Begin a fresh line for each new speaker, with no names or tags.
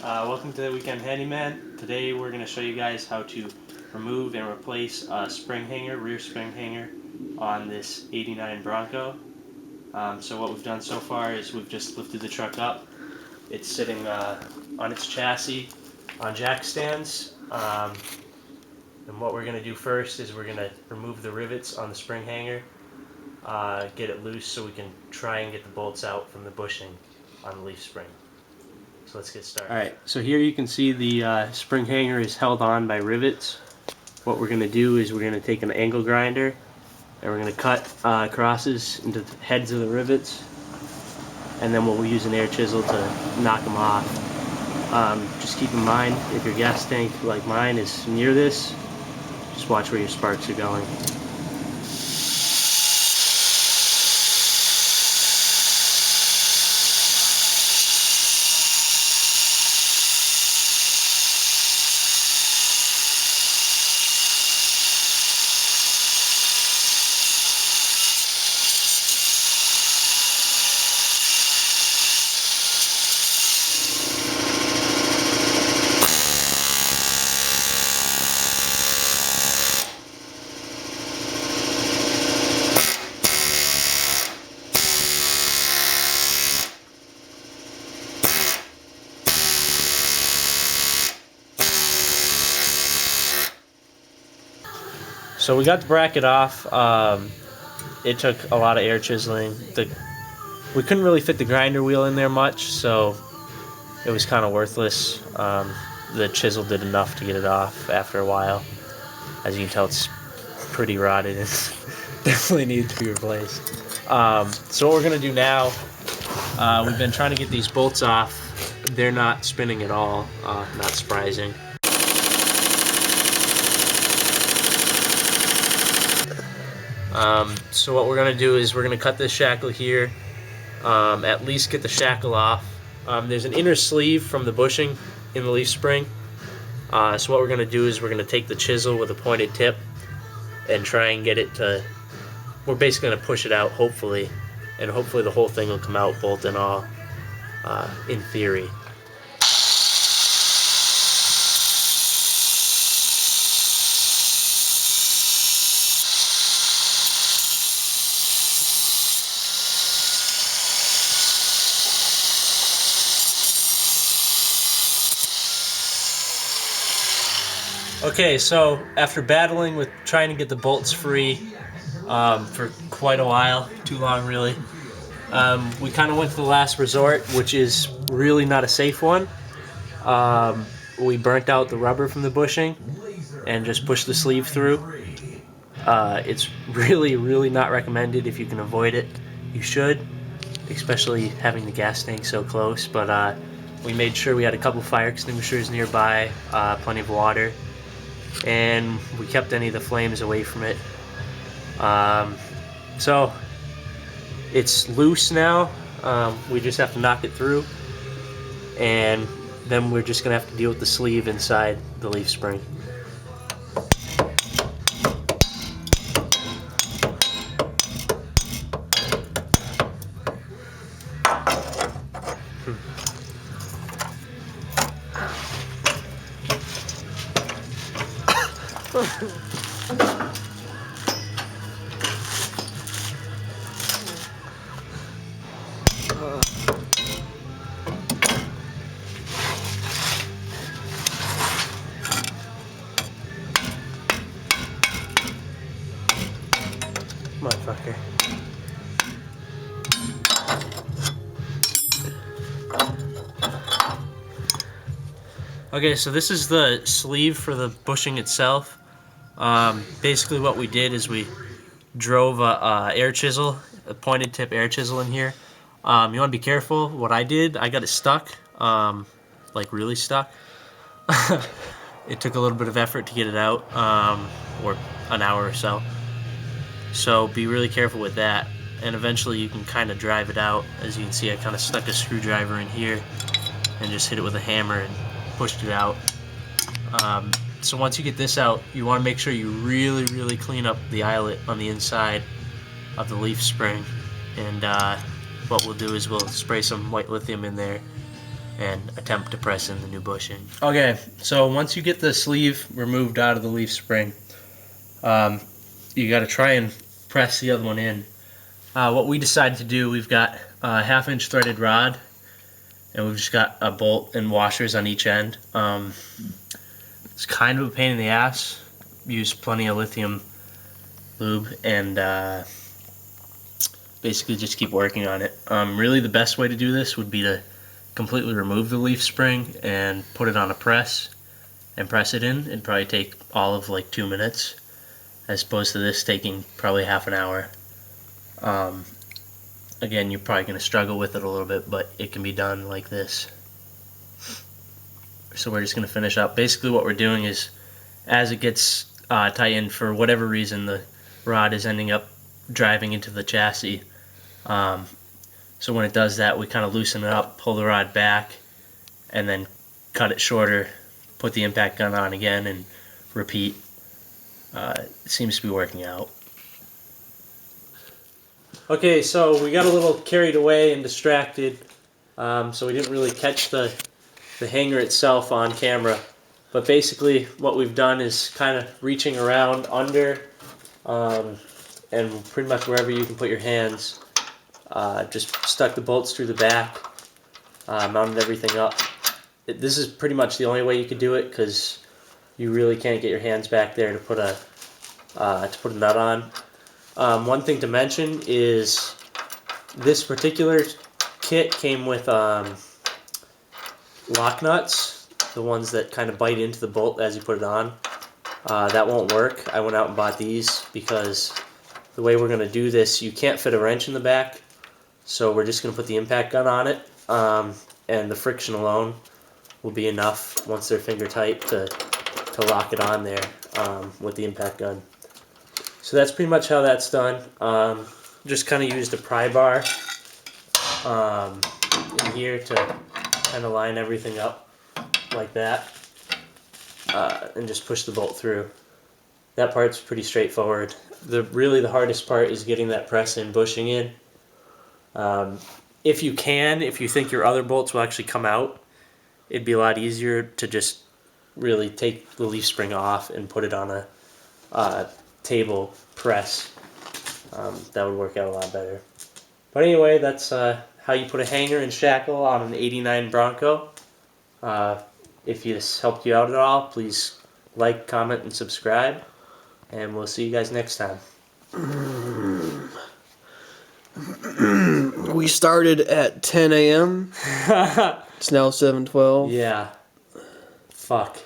Welcome to the Weekend Handyman. Today we're going to show you guys how to remove and replace a spring hanger, rear spring hanger on this '89 Bronco. So what we've done so far is we've just lifted the truck up. It's sitting on its chassis on jack stands. And what we're going to do first is we're going to remove the rivets on the spring hanger, get it loose so we can try and get the bolts out from the bushing on the leaf spring. So let's get started. Alright, so here you can see the spring hanger is held on by rivets. What we're going to do is we're going to take an angle grinder and we're going to cut crosses into the heads of the rivets, and then we'll use an air chisel to knock them off. Just keep in mind, if your gas tank like mine is near this, just watch where your sparks are going. So we got the bracket off. It took a lot of air chiseling. We couldn't really fit the grinder wheel in there much, so it was kind of worthless. The chisel did enough to get it off after a while. As you can tell, it's pretty rotted and definitely needs to be replaced. So what we're going to do now, we've been trying to get these bolts off. They're not spinning at all, not surprising. So what we're going to do is we're going to cut this shackle here, at least get the shackle off. There's an inner sleeve from the bushing in the leaf spring. So what we're going to do is we're going to take the chisel with a pointed tip and try and get it to, we're basically going to push it out, hopefully, and hopefully the whole thing will come out, bolt and all, in theory. Okay, so after battling with trying to get the bolts free for quite a while, too long really, we kind of went to the last resort, which is really not a safe one. We burnt out the rubber from the bushing and just pushed the sleeve through. It's really not recommended. If you can avoid it, you should, especially having the gas tank so close. But we made sure we had a couple fire extinguishers nearby, plenty of water, and we kept any of the flames away from it. So it's loose now. We just have to knock it through, and then we're just gonna have to deal with the sleeve inside the leaf spring. Motherfucker. Okay, so this is the sleeve for the bushing itself. Basically what we did is we drove a air chisel, a pointed tip air chisel in here. You want to be careful. What I did, I got it stuck, like really stuck. It took a little bit of effort to get it out, or an hour or so. So be really careful with that, and eventually you can kind of drive it out. As you can see, I kind of stuck a screwdriver in here and just hit it with a hammer and pushed it out. So once you get this out, you want to make sure you really clean up the eyelet on the inside of the leaf spring. And what we'll do is we'll spray some white lithium in there and attempt to press in the new bushing. Okay, so once you get the sleeve removed out of the leaf spring, you got to try and press the other one in. What we decided to do, we've got a 1/2-inch threaded rod, and we've just got a bolt and washers on each end. It's kind of a pain in the ass. Use plenty of lithium lube and basically just keep working on it. Really the best way to do this would be to completely remove the leaf spring and put it on a press and press it in. It'd probably take all of like 2 minutes, as opposed to this taking probably half an hour. Again, you're probably going to struggle with it a little bit, but it can be done like this. So we're just going to finish up. Basically what we're doing is, as it gets tightened, for whatever reason the rod is ending up driving into the chassis. So when it does that, we kind of loosen it up, pull the rod back, and then cut it shorter, put the impact gun on again, and repeat. It seems to be working out. Okay, so we got a little carried away and distracted, so we didn't really catch the hanger itself on camera. But basically what we've done is kind of reaching around under and pretty much wherever you can put your hands, just stuck the bolts through the back, mounted everything up. This is pretty much the only way you could do it, because you really can't get your hands back there to put a nut on. One thing to mention is this particular kit came with lock nuts, the ones that kind of bite into the bolt as you put it on. That won't work. I went out and bought these because the way we're going to do this, you can't fit a wrench in the back, so we're just going to put the impact gun on it, and the friction alone will be enough once they're finger tight to lock it on there with the impact gun. So that's pretty much how that's done. Just kind of used a pry bar in here to kind of line everything up like that, and just push the bolt through. That part's pretty straightforward. Really the hardest part is getting that press in, bushing in. If you think your other bolts will actually come out, it'd be a lot easier to just really take the leaf spring off and put it on a table press. That would work out a lot better. But anyway, that's how you put a hanger and shackle on an 89 Bronco. If this helped you out at all, please like, comment, and subscribe. And we'll see you guys next time.
We started at 10 a.m. It's now 7:12.
Yeah. Fuck.